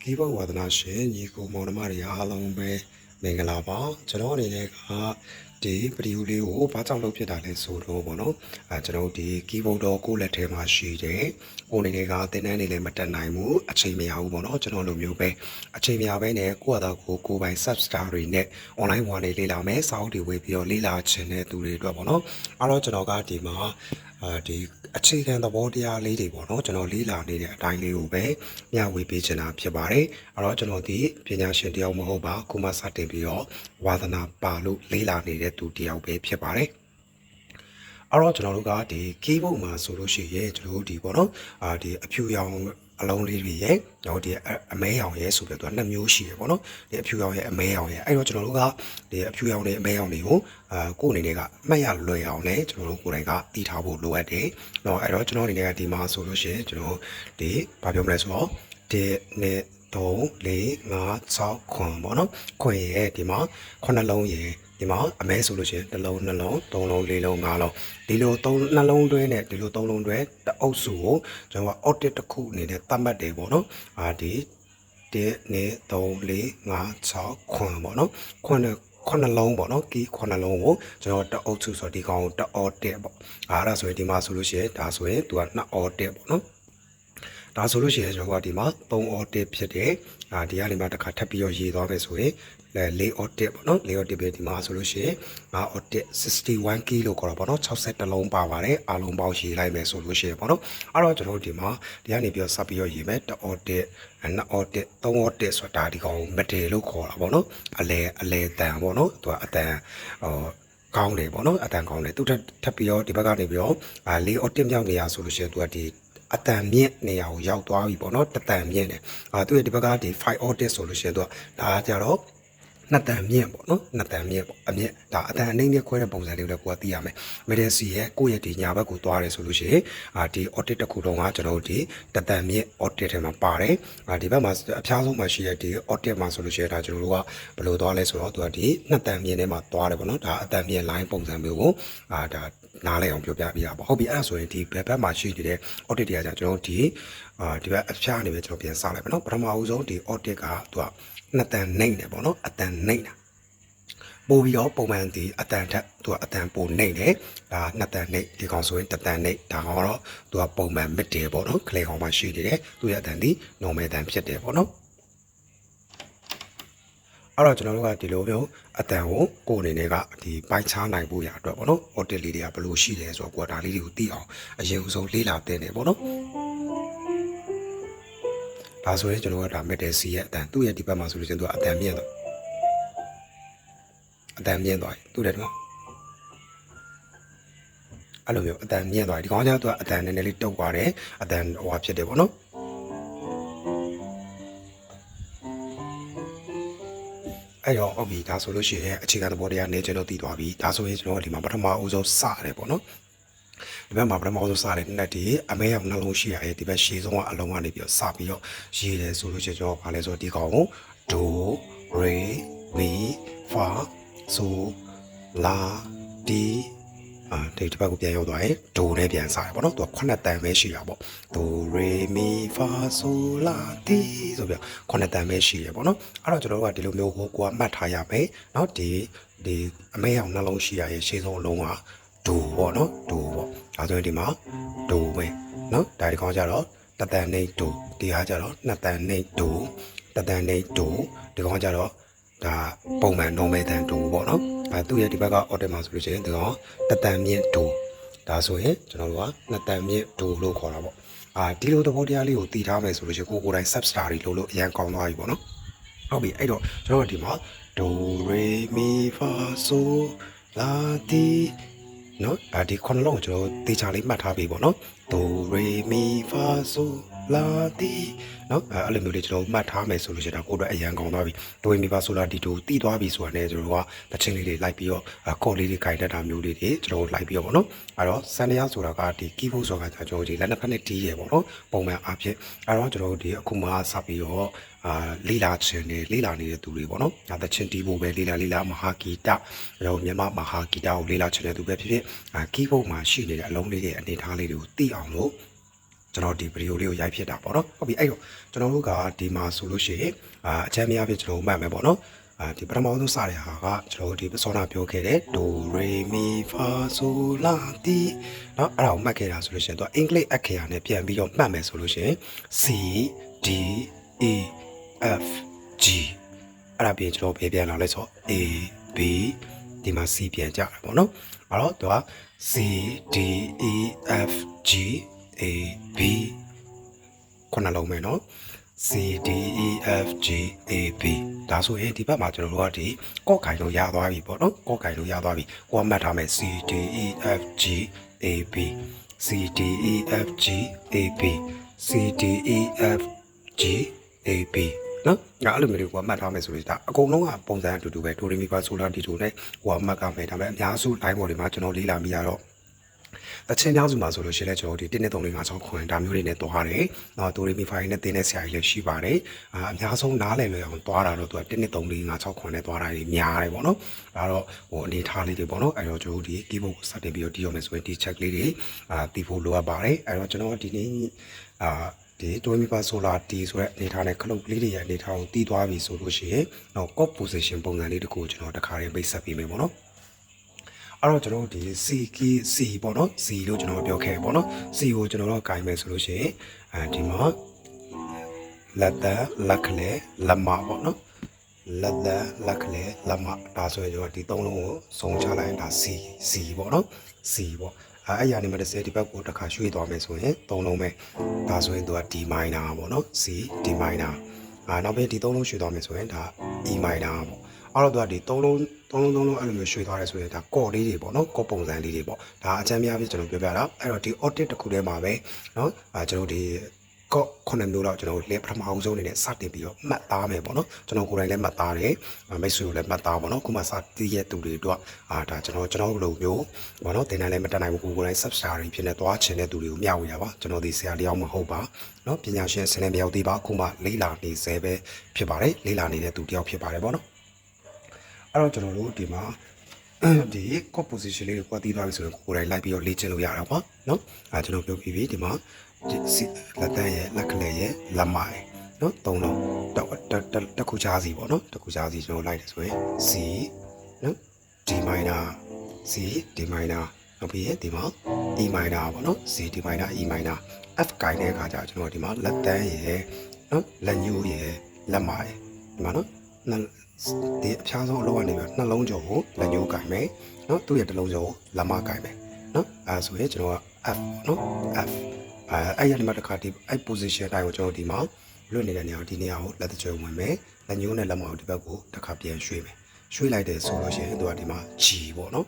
keyboard ဝါသနာရှင်ညီကိုမောင်နှမတွေအားလုံးပဲမင်္ဂလာပါကျွန်တော်အနေနဲ့ကဒီဗီဒီယိုလေးကိုဘာကြောင့်လုပ်ဖြစ်တာလဲဆိုတော့ပေါ့နော်ကျွန်တော်ဒီ keyboard တော့ကိုယ့်လက်ထဲမှာရှိတယ်ကိုယ်အနေနဲ့ကသင်တန်းနေလည်းမတက်နိုင်ဘူးအချိန်မရဘူးပေါ့နော်ကျွန်တော်လိုမျိုးပဲအချိန်မရဘဲနဲ့ကိုယ့်အသာကိုယ်ပိုင် substar တွေနဲ့ online ဝါနေလေ့လာမယ်စာအုပ်တွေဝေပြီးတော့လေ့လာခြင်းတဲ့သူတွေအတွက်ပေါ့နော်အဲ့တော့ကျွန်တော်ကဒီမှာဒီအခြေခံသဘောတရားလေးတွေပေါ့နော်ကျွန်တော်လေ့လာနေတဲ့အတိုင်းလေးကိုပဲမျှဝေပေးချင်တာဖြစ်ပါတယ်အဲ့တော့ကျွန်တော်ဒီပညာရှင်တယောက်မဟုတ်ပါခုမှစတင်ပြီးတော့ဝါသနာပါလို့လေ့လာနေတဲ့သူတယောက်ပဲဖြစ်ပါတယ်အဲ့တော့ကျွန်တော်တို့ကဒီ keyboard မှာဆိုလို့ရှိရင်ကျွန်တော်တို့ဒီပေါ့နော်ဒီအဖြူရောင်အလုံးလေးတွေရဲ့တော့ဒီအမဲရောင်ရဲ့ဆိုပြီးတော့နှစ်မျိုးရှိရပေါ့နော်ဒီအဖြူရောင်ရဲ့အမဲရောင်ရဲ့အဲ့တော့ကျွန်တော်တို့ကဒီအဖြူရောင်နဲ့အမဲရောင်တွေကိုကိုယ်အနေနဲ့ကမှတ်ရလွယ်အောင်လဲကျွန်တော်တို့ကိုယ်တိုင်ကတည်ထားဖို့လိုအပ်တယ်เนาะအဲ့တော့ကျွန်တော်အနေနဲ့ကဒီမှာဆိုလို့ရှိရင်ကျွန်တော်ဒီဘာပြောမလဲဆိုတော့ဒီနဲ့3 4 5 6ခွန်ပေါ့နော်ခွန်ရဲ့ဒီမှာ9လုံးရဲ့ဒီမှာအမဲဆိုလို့ရှိရင်1လုံး2လုံး3လုံး4လုံး5လုံးဒီလို3နှလုံးတွဲနဲ့ဒီလို3လုံးတွဲတအုပ်စုကိုကျွန်တော်က audit တစ်ခုအနေနဲ့သတ်မှတ်တယ်ပေါ့နော်ဒီ1 2 3 4 5 6ခွန်ပေါ့နော်ခွန်9လုံးပေါ့နော်ကီး9လုံးကိုကျွန်တော်တအုပ်စုဆိုဒီကောင်တအော်တက်ပေါ့အဲ့ဒါဆိုရင်ဒီမှာဆိုလို့ရှိရင်ဒါဆိုရင်သူက2အော်တက်ပေါ့နော်ဒါဆိုလို့ရှိရင်ကျွန်တော်ကဒီမှာ3အော်တက်ဖြစ်တယ်ဒီကနေမှတစ်ခါထပ်ပြီးတော့ရေးသွားမယ်ဆိုရင်4အော်တက်ပေါ့နော်4အော်တက်ပဲဒီမှာဆိုလို့ရှိရင်5အော်တက်61 kg လို့ခေါ်တာပေါ့နော်62လုံးပါပါတယ်အားလုံးပေါင်းရေးလိုက်မယ်ဆိုလို့ရှိရင်ပေါ့နော်အဲ့တော့ကျွန်တော်ဒီမှာဒီကနေပြီးတော့စပ်ပြီးတော့ရေးမယ်1အော်တက်2အော်တက်3အော်တက်ဆိုတာဒီကောင်မတယ်လို့ခေါ်တာပေါ့နော်အလဲတန်ပေါ့နော်သူကအတန်ကောင်းတယ်ပေါ့နော်အတန်ကောင်းတယ်သူထပ်ပြီးတော့ဒီဘက်ကနေပြီးတော့4အော်တက်မြောက်နေရဆိုလို့ရှိရင်သူကဒီအတန်မြင့်နေရာကိုရောက်သွားပြီပေါ့နော်တတန်မြင့်တယ်သူရဲ့ဒီဘက်ကဒီ5 audit ဆိုလို့ရှိရင်သူကဒါကြတော့နှစ်တန်မြင့်ပေါ့နော်နှစ်တန်မြင့်ပေါ့အမြင့်ဒါအတန်အနှိမ့်နဲ့ခွဲတဲ့ပုံစံလေးကိုလည်းကိုယ်ကသိရမယ်မဒယ်စီရဲ့ကိုယ့်ရဲ့ဒီညာဘက်ကိုသွားတယ်ဆိုလို့ရှိရင်ဒီ audit တစ်ခုလုံးကကျွန်တော်တို့ဒီတတန်မြင့် audit ထဲမှာပါတယ်ဒီဘက်မှာအဖျားဆုံးမှာရှိတဲ့ဒီ audit မှာဆိုလို့ရှိရင်ဒါကျွန်တော်တို့ကဘယ်လိုသွားလဲဆိုတော့သူကဒီနှစ်တန်မြင့်ထဲမှာသွားတယ်ပေါ့နော်ဒါအတန်မြင့် line ပုံစံမျိုးကိုဒါနားလည်အောင်ပြောပြပြရပါဟုတ်ပြီအဲ့ဒါဆိုရင်ဒီဘက်မှာရှိနေတဲ့ audit တွေကကျွန်တော်တို့ဒီဘက်အဖျားနေပဲကျွန်တော်ပြန်စလိုက်မယ်နော်ပထမအဦးဆုံးဒီ audit ကသူကနှစ်တန်နှိမ့်တယ်ပေါ့နော်အတန်နှိမ့်တာပို့ပြီးတော့ပုံမှန်ဒီအတန်ထက်သူကအတန်ပိုနှိမ့်တယ်ဒါနှစ်တန်နှိမ့်ဒီကောင်ဆိုရင်တစ်တန်နှိမ့်ဒါကတော့သူကပုံမှန်မစ်တယ်ပေါ့နော်ကလေးကောင်မှရှိနေတယ်သူရဲ့အတန်ဒီ normal အတန်ဖြစ်တယ်ပေါ့နော်အဲ့တော့ကျွန်တော်တို့ကဒီလိုမျိုးအတန်ကိုကိုယ်အနေနဲ့ကဒီပိုက်ချနိုင်ဖို့ရအတွက်ပေါ့နော် audit လေးတွေကဘယ်လိုရှိလဲဆိုတော့ကိုယ်ကဒါလေးတွေကိုသိအောင်အရင်ဆုံးလေ့လာသင်တယ်ပေါ့နော်ဒါဆိုရင်ကျွန်တော်ကဒါမက်တယ်စီရဲ့အတန်သူ့ရဲ့ဒီဘက်မှာဆိုလို့ချင်းသူကအတန်မြင့်တော့အတန်မြင့်သွားပြီသူ့တယ်တော့အဲ့လိုမျိုးအတန်မြင့်သွားပြီဒီကောင်ကျတော့သူကအတန်နည်းနည်းလေးတုတ်သွားတယ်အတန်ဟွာဖြစ်တယ်ပေါ့နော်အဲ့တော့ဟုတ်ပြီဒါဆိုလို့ရှိရင်အခြေခံသဘောတရားနေကျလို့တည်သွားပြီဒါဆိုရင်ကျွန်တော်ဒီမှာပထမအဦးဆုံးစရတယ်ပေါ့နော်ဒီဘက်မှာပထမဆုံးစတဲ့နဲ့ဒီအမဲရောက်နှလုံးရှိရတယ်ဒီဘက်ရှည်ဆုံးကအလုံးကနေပြီးတော့စပြီးတော့ရေးတယ်ဆိုလို့ရှိရင်ကျွန်တော်ဗာလဲဆိုဒီကောင်ကိုဒိုရေမီဖာဆိုလာဒီဒီဘက်ကိုပြန်ရောက်သွားရင်ဒိုနဲ့ပြန်စားရပေါ့နော်သူက9တန်ပဲရှိတာပေါ့ဒိုရေမီဖာဆိုလာဒီဆိုပြီး9တန်ပဲရှိရပေါ့နော်အဲ့တော့ကျွန်တော်တို့ကဒီလိုမျိုးကိုကမှတ်ထားရမယ်เนาะဒီအမဲရောက်နှလုံးရှိရရဲ့ရှေ့ဆုံးအလုံးကဒိုပေါ့နော်ဒိုပေါ့ဒါဆိုရင်ဒီမှာဒိုပဲเนาะဒါဒီကောင်ကြတော့တတန်နေဒိုဒီဟာကြတော့နှစ်တန်နေဒိုတတန်နေဒိုဒီကောင်ကြတော့ဒါပုံမှန် normal တန်ဒိုပေါ့နော်သူ့ရဲ့ဒီဘက်က order မှာဆိုလို့ရှိရင်ဒီကောင်တတန်မြင့်ဒိုဒါဆိုရင်ကျွန်တော်တို့ကနှစ်တန်မြင့်ဒိုလို့ခေါ်တာပေါ့ဒီလိုသဘောတရားလေးကိုတည်ထားမယ်ဆိုလို့ရှိရင်ကိုယ်တိုင် substar တွေလို့အရင်ကောင်းသွားပြီပေါ့နော်ဟုတ်ပြီအဲ့တော့ကျွန်တော်တို့ဒီမှာဒိုရေမီဖာဆိုလာတီနော်ဒီခုနှလုံးကိုကျွန်တော်တေချာလေးမှတ်ထားပြီပေါ့နော်ဒိုရေမီဖာဆိုလာတီနော်အဲ့လိုမျိုးလေးကျွန်တော်မှတ်ထားမယ်ဆိုလို့ရှိရင်ဒါကိုယ်တော့အရန်ကောင်းသွားပြီဒိုရေမီဖာဆိုလာတီတို့တည်သွားပြီဆိုတာနဲ့ကျွန်တော်ကတချင်းလေးတွေလိုက်ပြီးတော့ကော်လေးတွေခြင်တတ်တာမျိုးလေးတွေကျွန်တော်လိုက်ပြီးတော့ပေါ့နော်အဲ့တော့စန်တရားဆိုတာကဒီ keyboard ဆိုတာကကျွန်တော်ဒီလက်နှစ်ဖက်နဲ့တီးရပေါ့နော်ပုံမှန်အားဖြင့်အဲ့တော့ကျွန်တော်တို့ဒီအခုမှစပြီးတော့လီလာချင်းနေလီလာနေတဲ့သူတွေပေါ့နော်ဒါတချင်းတီးဖို့ပဲလီလာမဟာဂီတတော့မြန်မာမဟာဂီတကိုလီလာချင်တဲ့သူပဲဖြစ်ဖြစ်keyboard မှာရှိနေတဲ့အလုံးလေးတွေအနေထားလေးတွေကိုသိအောင်လို့ ကျ ကျွန်တော်ဒီဗီဒီယိုလေးကိုရိုက်ဖြစ်တာပေါ့နော်ဟုတ်ပြီအဲ့တော့ကျွန်တော်တို့ကဒီမှာဆိုလို့ရှိရင်အချမ်းများဖြစ်ကျွန်တော်မှတ်မယ်ပေါ့နော်ဒီပထမဆုံးစတဲ့ဟာကကျွန်တော်ဒီစောနာပြောခဲ့တဲ့ဒိုရေမီဖာဆိုလာတီเนาะအဲ့ဒါကိုမှတ်ခဲ့တာဆိုလို့ရှိရင်သူကအင်္ဂလိပ်အခရာနဲ့ပြန်ပြီးတော့မှတ်မယ်ဆိုလို့ရှိရင် C D E F G အဲ့ဒါပြင်ကျွန်တော်ပြန်လာလဲဆို A B ဒီမှာ C ပြန်ကြတယ်ပေါ့နော်အဲ့တော့သူက C D E F G A B ခုနလုံးမယ်နော် C D E F G A B ဒါဆိုရင်ဒီဘက်မှာကျွန်တော်တို့ကဒီကော့ခိုင်လို့ရသွားပြီပေါ့နော်ကော့ခိုင်လို့ရသွားပြီဟိုကမှတ်ထားမယ် C D E F G A B C D E F G A B C D E F G A B နော်ငါအဲ့လိုမျိုးတွေကမှတ်ထားမယ်ဆိုလို့ဒါအကုန်လုံးကပုံစံအတူတူပဲဒိုရီမီဖာဆိုလာဒီတိုနဲ့ဟိုကမှတ်ကမယ်ဒါပေမဲ့အများစု line ပေါ်တွေမှာကျွန်တော်လေ့လာမိရတော့တချင်းများစုမှာဆိုလို့ရှိရင်လည်းကျွန်တော်ဒီ1နဲ့3 4 5 6 9ဒါမျိုးတွေနဲ့တွားတယ်။နော်ဒိုရီမီဖိုင်နဲ့တင်းတဲ့ဆရာကြီးလည်းရှိပါတယ်။အများဆုံးနားလည်လွယ်အောင်တွားတာတော့သူက1နဲ့3 4 5 6 9နဲ့တွားတာတွေများတယ်ပေါ့နော်။ဒါတော့ဟိုအနေထားလေးတွေပေါ့နော်။အဲ့တော့ကျွန်တော်ဒီ keyboard ကိုစတင်ပြီးတော့တီးရမယ်ဆိုရင်ဒီ check လေးတွေတီးဖို့လိုအပ်ပါတယ်။အဲ့တော့ကျွန်တော်ဒီနေ့ဒီဒိုရီမီဖာဆိုလာတီဆိုတဲ့အနေထားနဲ့ခလုတ်လေးတွေရဲ့အနေထားကိုတီးသွားပြီဆိုလို့ရှိရင်တော့ chord position ပုံစံလေးတစ်ခုကိုကျွန်တော်တစ်ခါလေးမိတ်ဆက်ပေးမယ်ပေါ့နော်။အဲ့တော့ကျွန်တော်ဒီ C key C ပေါ့နော် C လို့ကျွန်တော်ပြောခဲ့ပေါ့နော် C ကိုကျွန်တော်တို့ကင်မယ်ဆိုလို့ရှိရင်ဒီမှာလက်သက်လက်ခလဲလက်မပေါ့နော်လက်သက်လက်ခလဲလက်မဒါဆိုရင်ကျွန်တော်ဒီသုံးလုံးကိုစုံချလိုက်တာ C C ပေါ့နော် C ပေါ့အဲ့ရနေမှာ30ဒီဘက်ကိုတစ်ခါရွှေ့သွားမယ်ဆိုရင်သုံးလုံးပဲဒါဆိုရင်သူက D minor ပေါ့နော် C D minor နောက်ပြီးဒီသုံးလုံးရွှေ့သွားမယ်ဆိုရင်ဒါ E minor ပေါ့အဲ့တော့သူကဒီသုံးလုံးအဲ့လိုမျိုးရွှေ့သွားရဲဆိုရင်ဒါကော့လေးတွေပေါ့နော်ကော့ပုံစံလေးတွေပေါ့ဒါအချမ်းများပြီးကျွန်တော်ပြောပြတာအဲ့တော့ဒီ audit တစ်ခုထဲမှာပဲနော်ကျွန်တော်ဒီကော့9မျိုးတော့ကျွန်တော်လက်ပထမအောင်ဆုံးအနေနဲ့စတင်ပြီးတော့မှတ်သားမယ်ပေါ့နော်ကျွန်တော်ကိုယ်တိုင်လည်းမှတ်သားတယ်မိတ်ဆွေကိုလည်းမှတ်သားပေါ့နော်ခုမှစတည်ရတဲ့သူတွေတော့ဒါကျွန်တော်လိုမျိုးပေါ့နော်တင်တန်းလည်းမတက်နိုင်ဘူးကိုယ်တိုင် subscribe ဖြစ်နေသွားချင်တဲ့သူတွေကိုမျှဝေရပါကျွန်တော်ဒီဆရာတယောက်မဟုတ်ပါနော်ပညာရှင်ဆင်းနေမရောက်သေးပါခုမှလေးလာနေစေပဲဖြစ်ပါတယ်လေးလာနေတဲ့သူတယောက်ဖြစ်ပါတယ်ပေါ့နော်အဲ့တော့ကျွန်တော်တို့ဒီမှာဒီ composition လေးကိုတီးသွားပြီဆိုရင်ကိုယ်တိုင်လိုက်ပြီးတော့လေ့ကျင့်လို့ရတာပေါ့နော်ကျွန်တော်ပြောပြီးပြီဒီမှာလက်တန်းရဲ့လက်ကလေးရဲ့လက်မရဲ့နော်သုံးလုံးတစ်ခုချားစီပေါ့နော်တစ်ခုချားစီကျွန်တော်လိုက်တယ်ဆိုရင် C နော် D minor C D minor နောက်ပြီးဒီမှာ E minor ပေါ့နော် C D minor E minor F ကိုင်းတဲ့အခါကျကျွန်တော်ဒီမှာလက်တန်းရဲ့နော်လက်ညှိုးရဲ့လက်မရဲ့ဒီမှာနော်ဒီအဖျားဆုံးအလုံးကနေပြီးနှလုံးကျော်ကိုလက်ညှိုးကင်မယ်နော်သူ့ရဲ့တစ်လုံးကျော်ကိုလက်မကင်မယ်နော်ဆိုရင်ကျွန်တော်က F နော် F အဲ့ရဒီမှာတစ်ခါဒီအဲ့ position အတိုင်းကိုကျွန်တော်ဒီမှာလွတ်နေတဲ့နေရာဒီနေရာကိုလက်တကြွဝင်မယ်လက်ညှိုးနဲ့လက်မကိုဒီဘက်ကိုတစ်ခါပြန်ရွှေ့မယ်ရွှေ့လိုက်တယ်ဆိုလို့ရှိရင်သူကဒီမှာ G ပေါ့နော်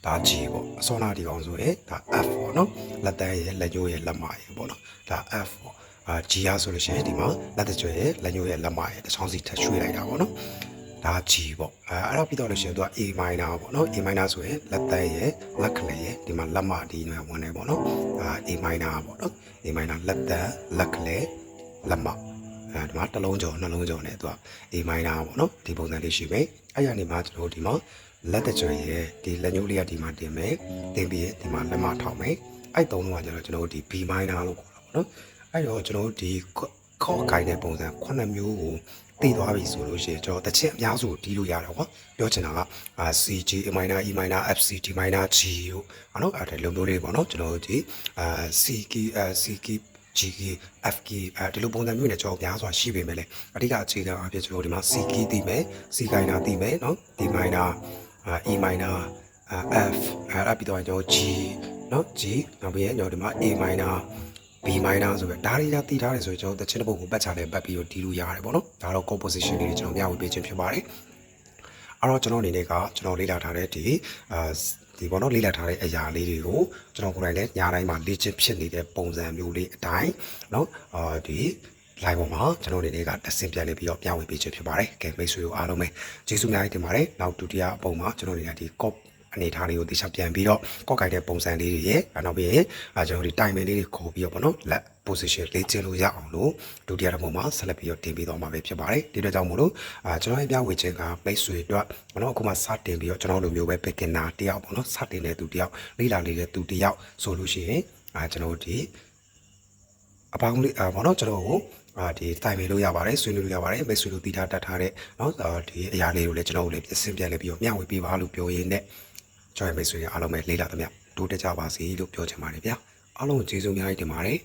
ဒါ G ပေါ့အစောနာဒီကောင်ဆိုရင်ဒါ F ပေါ့နော်လက်တန်းရဲ့လက်ညှိုးရဲ့လက်မရဲ့ပေါ့နော်ဒါ F ပေါ့G ရဆိုလို့ရှိရင်ဒီမှာလက်တကြွရဲ့လက်ညှိုးရဲ့လက်မရဲ့တစ်ချောင်းစီထပ်ရွှေ့လိုက်တာပေါ့နော်ဒါ G ပေါ့အဲ့တော့ပြီးတော့လို့ရှိရင်သူက A minor ပေါ့နော် A minor ဆိုရင်လက်တန်းရဲ့လက်ကလေးရဲ့ဒီမှာလက်မဒီနေဝင်နေပေါ့နော်A minor ပေါ့နော် A minor လက်တန်းလက်ကလေးလက်မဒီမှာတစ်လုံးကျော်နှလုံးကျော်နဲ့သူက A minor ပေါ့နော်ဒီပုံစံလေးရှိမယ်အဲ့ရနေမှာကျွန်တော်ဒီမှာလက်တကြွရဲ့ဒီလက်ညှိုးလေးကဒီမှာတင်မယ်တင်ပြီးဒီမှာလက်မထောက်မယ်အဲ့သုံးလုံးကကျတော့ကျွန်တော်ဒီ B minor လို့ခေါ်တာပေါ့နော်အဲ့တော့ကျွန်တော်ဒီခေါ်ကိုင်းတဲ့ပုံစံ9မျိုးကိုတည်သွားပြီဆိုလို့ရှိရင်ကျွန်တော်တစ်ချက်အများစုတီးလို့ရတာပေါ့ပြောချင်တာကC G A minor E minor F C D minor G ကိုနော်အဲ့ဒါလိုမျိုးလေးပေါ့နော်ကျွန်တော်ဒီC key C key G key F key ဒီလိုပုံစံမျိုးနဲ့ကျွန်တော်များစွာရှိပေမဲ့လေအဓိကအခြေခံအဖြစ်ကျွန်တော်ဒီမှာ C key တည်မယ် C minor တည်မယ်နော် D minor E minor F အဲ့ပြီးတော့ကျွန်တော် G နော် G နောက်ပြီးကျွန်တော်ဒီမှာ A minor B minor ဆိုပဲဒါတွေကတည်ထားတယ်ဆိုရင်ကျွန်တော်တချင်းတစ်ပုတ်ကိုပတ်ချတယ်ပတ်ပြီးတော့တီးလို့ရတယ်ပေါ့နော်ဒါတော့ composition လေးတွေကျွန်တော်မျှဝေပေးခြင်းဖြစ်ပါတယ်အဲ့တော့ကျွန်တော်အနေနဲ့ကကျွန်တော်လေ့လာထားတဲ့ဒီပေါ့နော်လေ့လာထားတဲ့အရာလေးတွေကိုကျွန်တော်ကိုယ်တိုင်လည်းညတိုင်းမှာလေ့ကျင့်ဖြစ်နေတဲ့ပုံစံမျိုးလေးအတိုင်းနော်ဒီ live ပေါ်မှာကျွန်တော်တွေကတဆင်ပြန်လေးပြီးတော့မျှဝေပေးခြင်းဖြစ်ပါတယ်ကဲမိတ်ဆွေတို့အားလုံးပဲကျေးဇူးများတင်ပါတယ်နောက်ဒုတိယအပုံမှာကျွန်တော်တွေကဒီ အနေထားလေးကိုတိကျပြန်ပြီးတော့ကော့ကိုက်တဲ့ပုံစံလေးတွေရဲ့နောက်ပြီးကျွန်တော်ဒီတိုင်ပင်လေးတွေခေါ်ပြီးတော့ပေါ့နော်လက် position လေးကျင်းလို့ရအောင်လို့ဒုတိယတစ်ပုံမှာဆက်လက်ပြီးတော့တင်ပေးသွားမှာပဲဖြစ်ပါတယ်ဒီအတွက်ကြောင့်မို့လို့ကျွန်တော်ရဲ့ပြဝေခြင်းကမိတ်ဆွေတို့ပေါ့နော်အခုမှစတင်ပြီးတော့ကျွန်တော်လိုမျိုးပဲ beginner တယောက်ပေါ့နော်စတင်တဲ့သူတယောက်လေ့လာနေတဲ့သူတယောက်ဆိုလို့ရှိရင်ကျွန်တော်ဒီ အပေါင်းလေးဘောနော်ကျွန်တော်ကိုဒီတိုင်ပင်လို့ရပါတယ်ဆွေးနွေးလို့ရပါတယ်မိတ်ဆွေတို့တည်ထားတတ်ထားတဲ့နော်ဒီအရာလေးကိုလည်းကျွန်တော်တို့လည်းပြစင်ပြန်လည်းပြီးတော့မျှဝေပေးပါလို့ပြောရင်းနဲ့ကျွန်တော်မိတ်ဆွေအားလုံးပဲလေးလာသမျှတိုးတက်ကြပါစေလို့ပြောချင်ပါတယ်ဗျာအားလုံးကိုကျေးဇူးအများကြီးတင်ပါတယ်